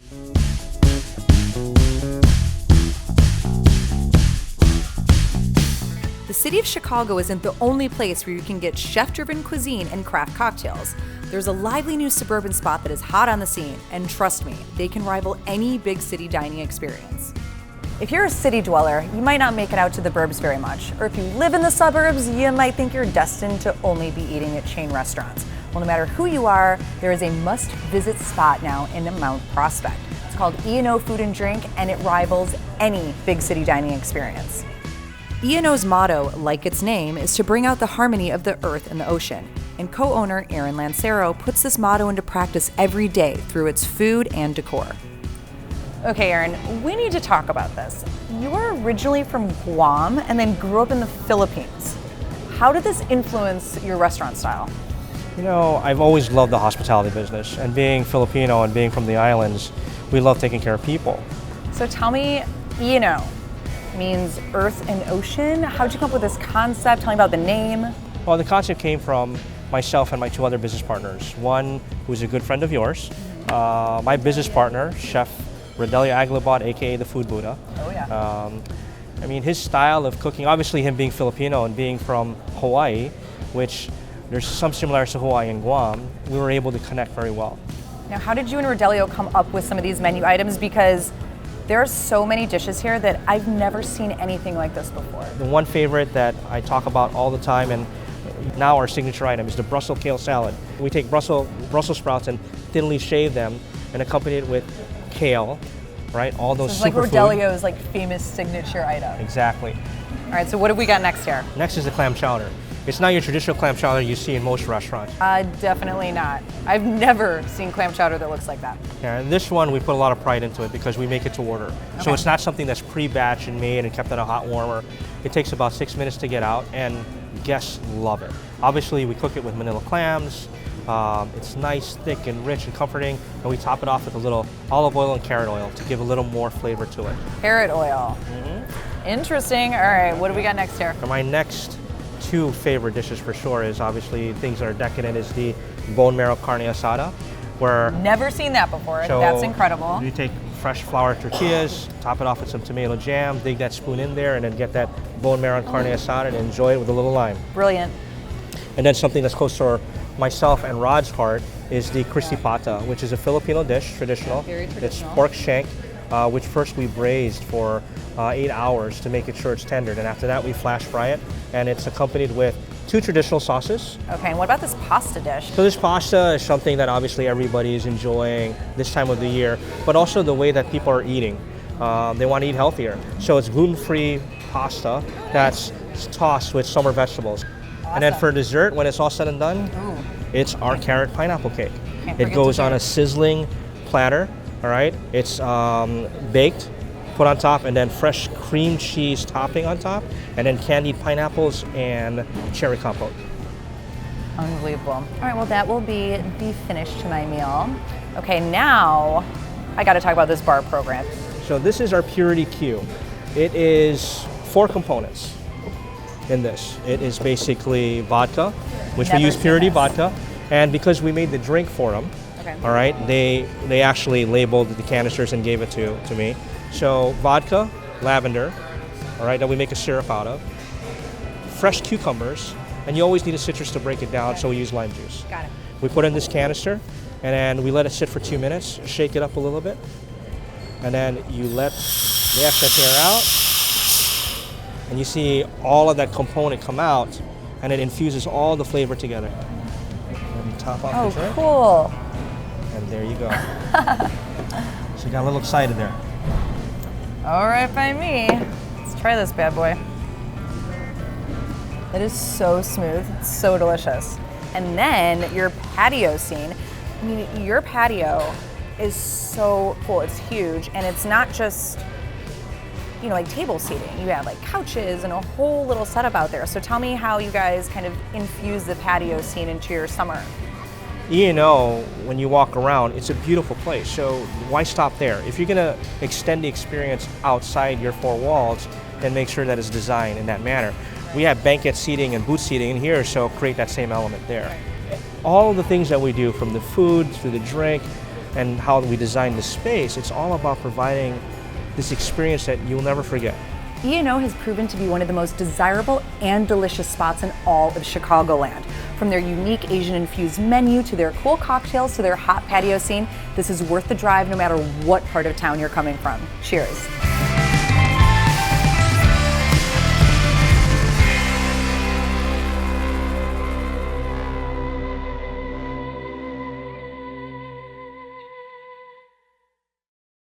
The city of Chicago isn't the only place where you can get chef-driven cuisine and craft cocktails. There's a lively new suburban spot that is hot on the scene, and trust me, they can rival any big city dining experience. If you're a city dweller, you might not make it out to the burbs very much. Or if you live in the suburbs, you might think you're destined to only be eating at chain restaurants. Well, no matter who you are, there is a must-visit spot now in Mount Prospect. It's called E&O Food and Drink, and it rivals any big city dining experience. E&O's motto, like its name, is to bring out the harmony of the earth and the ocean. And co-owner Aaron Lancero puts this motto into practice every day through its food and decor. Okay, Aaron, we need to talk about this. You are originally from Guam and then grew up in the Philippines. How did this influence your restaurant style? You know, I've always loved the hospitality business, and being Filipino and being from the islands, we love taking care of people. So tell me, E&O means earth and ocean. How'd you come up with this concept? Tell me about the name. Well, the concept came from myself and my two other business partners. One who's a good friend of yours, my business partner, Chef Rodelio Aglabot, aka the Food Buddha. Oh yeah. I mean, his style of cooking, obviously him being Filipino and being from Hawaii, which there's some similarities to Hawaii and Guam, we were able to connect very well. Now, how did you and Rodelio come up with some of these menu items? Because there are so many dishes here that I've never seen anything like this before. The one favorite that I talk about all the time, and now our signature item, is the Brussels kale salad. We take Brussels sprouts and thinly shave them and accompany it with kale, right? All those so it's superfood. Like Rodelio's like famous signature item. Exactly. All right, so what have we got next here? Next is the clam chowder. It's not your traditional clam chowder you see in most restaurants. Definitely not. I've never seen clam chowder that looks like that. Yeah, and this one we put a lot of pride into it because we make it to order. Okay. So it's not something that's pre-batched and made and kept in a hot warmer. It takes about 6 minutes to get out, and guests love it. Obviously, we cook it with manila clams. It's nice, thick, and rich and comforting, and we top it off with a little olive oil and carrot oil to give a little more flavor to it. Carrot oil. Mm-hmm. Interesting. All right, what do we got next here? For my next two favorite dishes for sure is obviously things that are decadent is the bone marrow carne asada, where never seen that before. So that's incredible. You take fresh flour tortillas, top it off with some tomato jam, dig that spoon in there, and then get that bone marrow carne asada and enjoy it with a little lime. Brilliant. And then something that's close to myself and Rod's heart is the crispy pata, which is a Filipino dish, traditional. Very traditional. It's pork shank, which first we braised for 8 hours to make it sure it's tender. And after that, we flash fry it. And it's accompanied with two traditional sauces. Okay, and what about this pasta dish? So this pasta is something that obviously everybody is enjoying this time of the year, but also the way that people are eating. They want to eat healthier. So it's gluten-free pasta that's tossed with summer vegetables. Awesome. And then for dessert, when it's all said and done, it's our carrot pineapple cake. It goes on a sizzling platter, all right? It's baked, put on top, and then fresh cream cheese topping on top, and then candied pineapples and cherry compote. Unbelievable. All right, well, that will be the finish to my meal. Okay, now I got to talk about this bar program. So this is our Purity Q. It is 4 components in this. It is basically vodka, which we use Purity vodka, and because we made the drink for them, all right, they actually labeled the canisters and gave it to me. So vodka, lavender, all right, that we make a syrup out of, fresh cucumbers, and you always need a citrus to break it down, so we use lime juice. Got it. We put in this canister, and then we let it sit for 2 minutes, shake it up a little bit, and then you let the excess air out, and you see all of that component come out, and it infuses all the flavor together. And you top off the drink. Cool. And there you go. So you got a little excited there. All right by me. Let's try this bad boy. It is so smooth, it's so delicious. And then your patio scene. I mean, your patio is so cool. It's huge, and it's not just, you know, like table seating. You have like couches and a whole little setup out there. So tell me how you guys kind of infuse the patio scene into your summer. E&O, when you walk around, it's a beautiful place. So why stop there? If you're gonna extend the experience outside your 4 walls, then make sure that it's designed in that manner. We have banquet seating and booth seating in here, so create that same element there. All of the things that we do, from the food to the drink, and how we design the space, it's all about providing this experience that you'll never forget. E&O has proven to be one of the most desirable and delicious spots in all of Chicagoland. From their unique Asian-infused menu to their cool cocktails to their hot patio scene, this is worth the drive no matter what part of town you're coming from. Cheers.